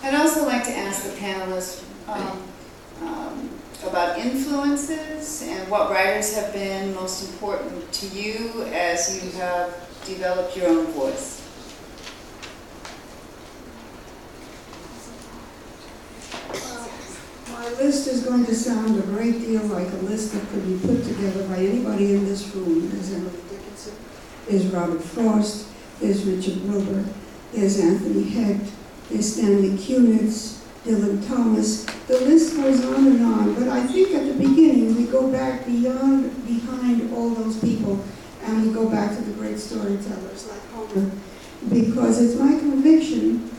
I'd also like to ask the panelists about influences and what writers have been most important to you as you have developed your own voice. My list is going to sound a great deal like a list that could be put together by anybody in this room. There's Emily Dickinson, there's Robert Frost, there's Richard Wilbur, there's Anthony Hecht, there's Stanley Kunitz, Dylan Thomas. The list goes on, but I think at the beginning we go back behind all those people, and we go back to the great storytellers like Homer, because it's my conviction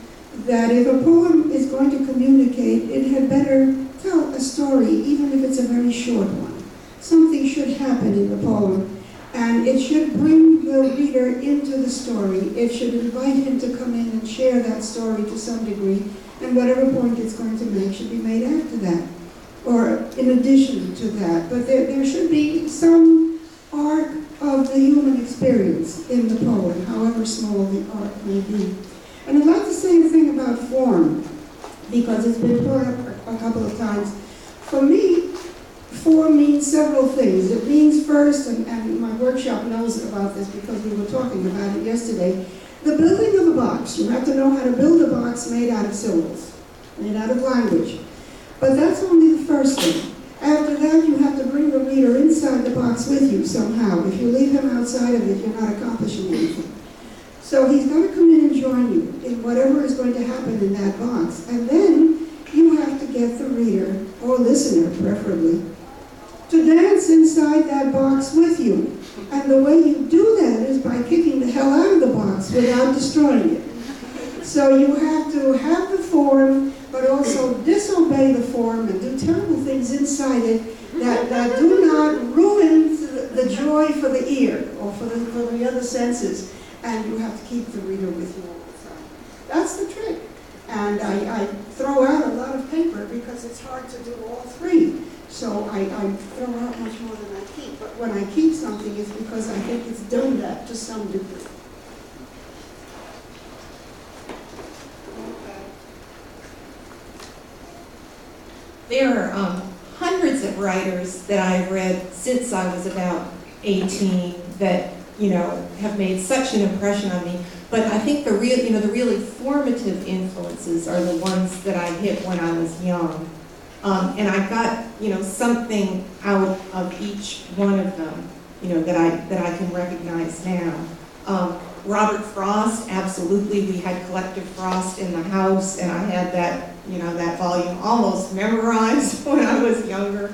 that if a poem is going to communicate, it had better tell a story, even if it's a very short one. Something should happen in the poem, and it should bring the reader into the story. It should invite him to come in and share that story to some degree, and whatever point it's going to make should be made after that, or in addition to that. But there should be some arc of the human experience in the poem, however small the arc may be. And I'd like to say a thing about form, because it's been brought up a couple of times. For me, form means several things. It means first, and my workshop knows about this because we were talking about it yesterday, the building of a box. You have to know how to build a box made out of symbols, made out of language. But that's only the first thing. After that, you have to bring the reader inside the box with you somehow. If you leave him outside of it, you're not accomplishing anything. So he's got to come in and join you in whatever is going to happen in that box. And then you have to get the reader, or listener preferably, to dance inside that box with you. And the way you do that is by kicking the hell out of the box without destroying it. So you have to have the form, but also disobey the form and do terrible things inside it that do not ruin the joy for the ear or for the other senses. And you have to keep the reader with you all the time. That's the trick. And I throw out a lot of paper because it's hard to do all three. So I throw out much more than I keep. But when I keep something, it's because I think it's done that to some degree. There are hundreds of writers that I've read since I was about 18 that have made such an impression on me. But I think the really formative influences are the ones that I hit when I was young. And I got, something out of each one of them, that I can recognize now. Robert Frost, absolutely. We had Collective Frost in the house, and I had that, that volume almost memorized when I was younger.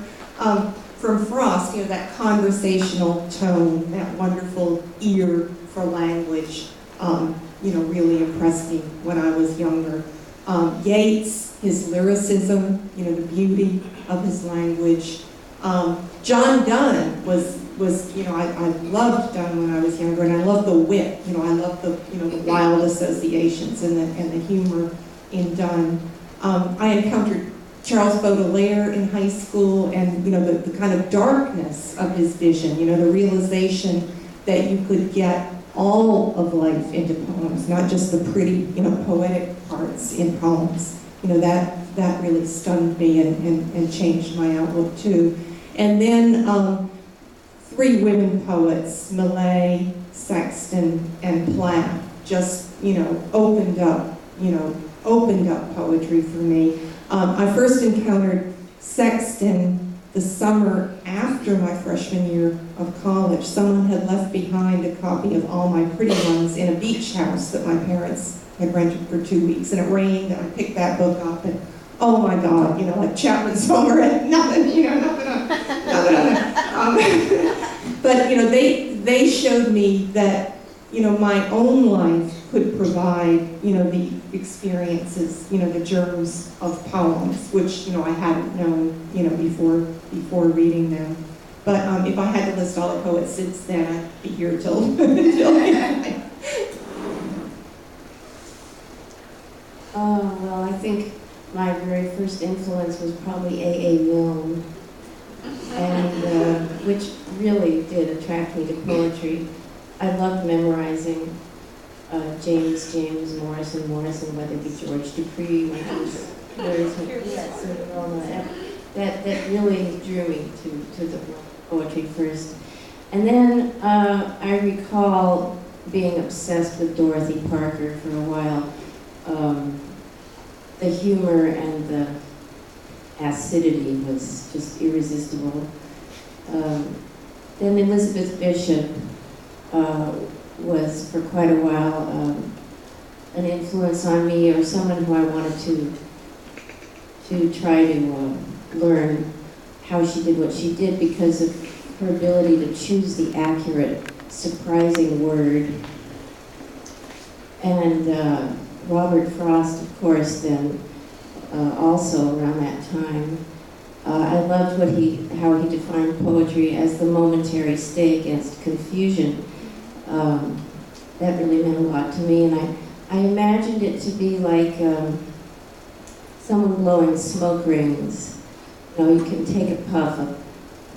From Frost, that conversational tone, that wonderful ear for language, really impressed me when I was younger. Yeats, his lyricism, the beauty of his language. John Donne was I loved Donne when I was younger, and I loved the wit. I loved the wild associations and the humor in Donne. I encountered Charles Baudelaire in high school, and the kind of darkness of his vision, the realization that you could get all of life into poems, not just the pretty, poetic parts in poems. That really stunned me and changed my outlook too. And then three women poets, Millay, Sexton, and Platt, just opened up poetry for me. I first encountered Sexton the summer after my freshman year of college. Someone had left behind a copy of All My Pretty Ones in a beach house that my parents had rented for 2 weeks, and it rained, and I picked that book up, and oh my God, like Chapman's Homer and nothing on it. But they showed me that my own life could provide the experiences, the germs of poems, which I hadn't known before reading them. But if I had to list all the poets since then, I'd be here till well, I think my very first influence was probably A.A. Milne, and which really did attract me to poetry. I loved memorizing James Morrison, whether it be George Dupree, when he was yes, that really drew me to the poetry first. And then I recall being obsessed with Dorothy Parker for a while. The humor and the acidity was just irresistible. Then Elizabeth Bishop was for quite a while an influence on me, or someone who I wanted to try to learn how she did what she did, because of her ability to choose the accurate, surprising word. And Robert Frost, of course, then also around that time. I loved how he defined poetry as the momentary stay against confusion. That really meant a lot to me, and I imagined it to be like someone blowing smoke rings. You know, you can take a puff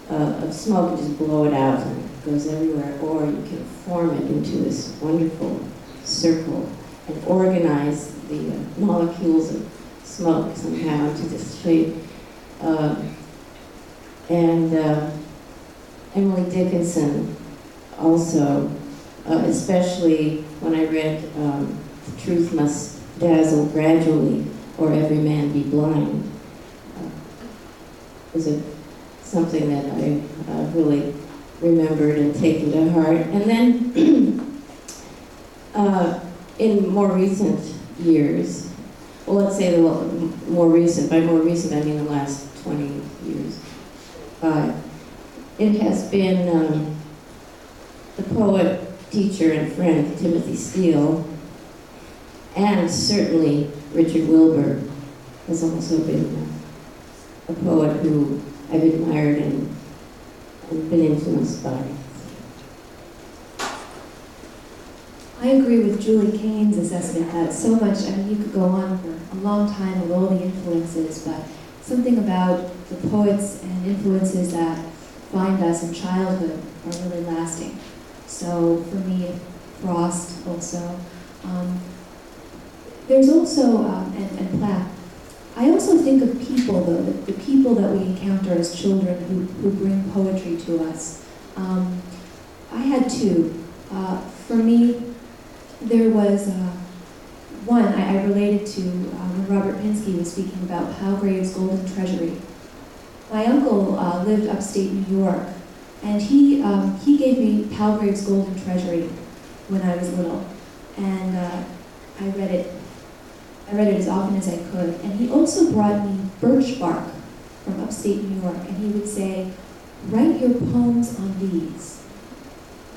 of smoke and just blow it out, and it goes everywhere, or you can form it into this wonderful circle and organize the molecules of smoke somehow into this shape. Emily Dickinson also, especially when I read The Truth Must Dazzle Gradually, or Every Man Be Blind, was something that I really remembered and taken to heart. And then in more recent years, well, let's say more recent, by more recent I mean the last 20 years, it has been the poet, teacher, and friend Timothy Steele, and certainly Richard Wilbur has also been a poet who I've admired and been influenced by. I agree with Julie Kane's assessment that so much, I mean, you could go on for a long time with all the influences, but something about the poets and influences that find us in childhood are really lasting. So for me, Frost also. There's also, and Plath. I also think of people, though, the people that we encounter as children who bring poetry to us. I had two. For me, there was one I related to when Robert Pinsky was speaking about Palgrave's Golden Treasury. My uncle lived upstate New York, and he gave me Palgrave's Golden Treasury when I was little, and I read it as often as I could. And he also brought me birch bark from upstate New York, and he would say, "Write your poems on these."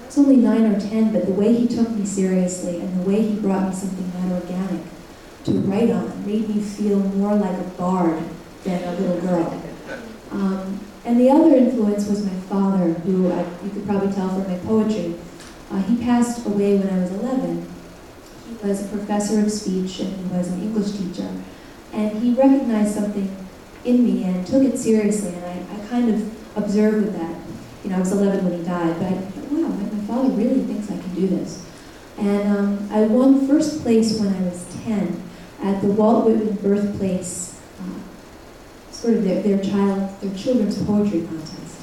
I was only 9 or 10, but the way he took me seriously and the way he brought me something that organic to write on made me feel more like a bard than a little girl. And the other influence was my father, who you could probably tell from my poetry. He passed away when I was 11. He was a professor of speech and he was an English teacher. And he recognized something in me and took it seriously, and I kind of observed with that. You know, I was 11 when he died, but I thought, wow, my father really thinks I can do this. And I won first place when I was 10 at the Walt Whitman Birthplace, sort of their children's poetry contest.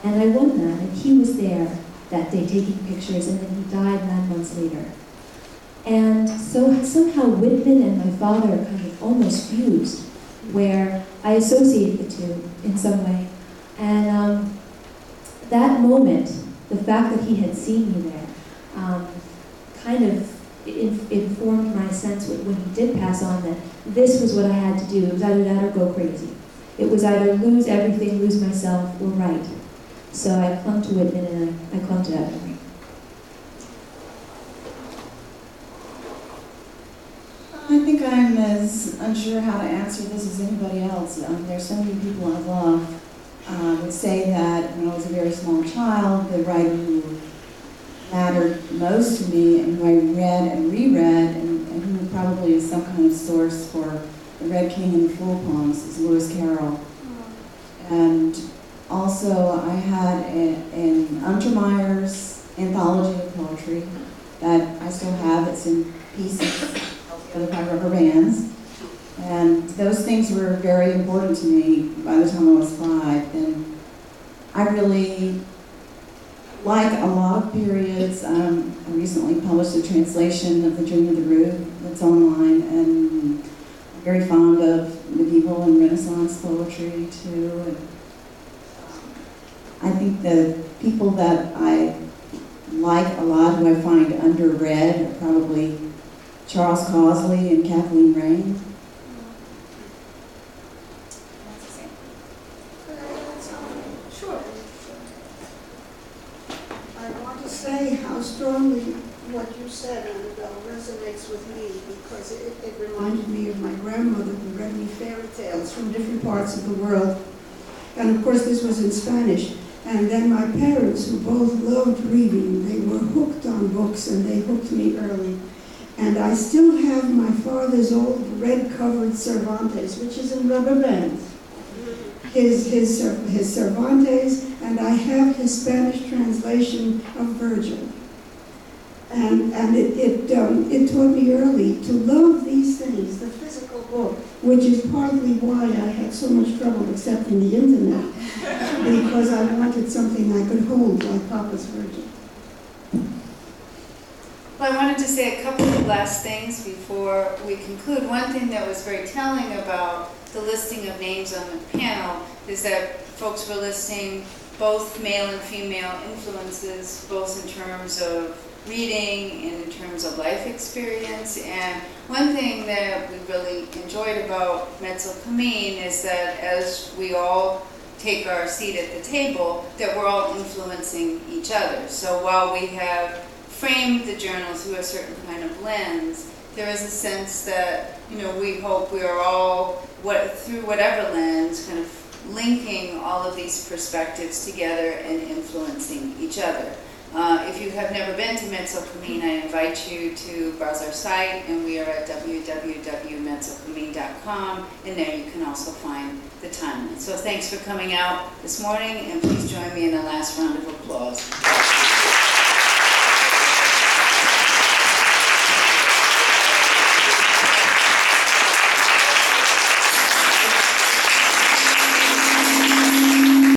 And I won that, and he was there that day taking pictures, and then he died 9 months later. And so somehow Whitman and my father kind of almost fused, where I associated the two in some way. And that moment, the fact that he had seen me there, kind of informed my sense when he did pass on that this was what I had to do. It was either that or go crazy. It was either lose everything, lose myself, or write. So I clung to Whitman, and I clung to that memory. I think I'm as unsure how to answer this as anybody else. There's so many people I love. I would say that when I was a very small child, the writer who mattered most to me and who I read and reread, and who probably is some kind of source for the Red King and the Fool poems, is Lewis Carroll. And also I had an Untermeyer's anthology of poetry, that I still have. It's in pieces held together by rubber bands. And those things were very important to me by the time I was 5. And I really like a lot of periods. I recently published a translation of The Dream of the Root that's online, and I'm very fond of medieval and Renaissance poetry too. And I think the people that I like a lot, who I find underread, are probably Charles Causley and Kathleen Raine. Sure. I want to say how strongly what you said and resonates with me, because it reminded me of my grandmother who read me fairy tales from different parts of the world. And of course this was in Spanish. And then my parents, who both loved reading, they were hooked on books, and they hooked me early. And I still have my father's old red-covered Cervantes, which is in rubber bands. His Cervantes, and I have his Spanish translation of Virgil. And it taught me early to love these things, the physical book, which is partly why I had so much trouble accepting the internet, because I wanted something I could hold like Papa's Virgil. Well, I wanted to say a couple of last things before we conclude. One thing that was very telling about the listing of names on the panel is that folks were listing both male and female influences, both in terms of reading and in terms of life experience. And one thing that we really enjoyed about Mezzo Cammin is that as we all take our seat at the table, that we're all influencing each other. So while we have framed the journal through a certain kind of lens, there is a sense that, we hope we are all, through whatever lens, kind of linking all of these perspectives together and influencing each other. If you have never been to Mezzo Cammin, I invite you to browse our site, and we are at www.mezzocammin.com, and there you can also find the timeline. So thanks for coming out this morning, and please join me in a last round of applause.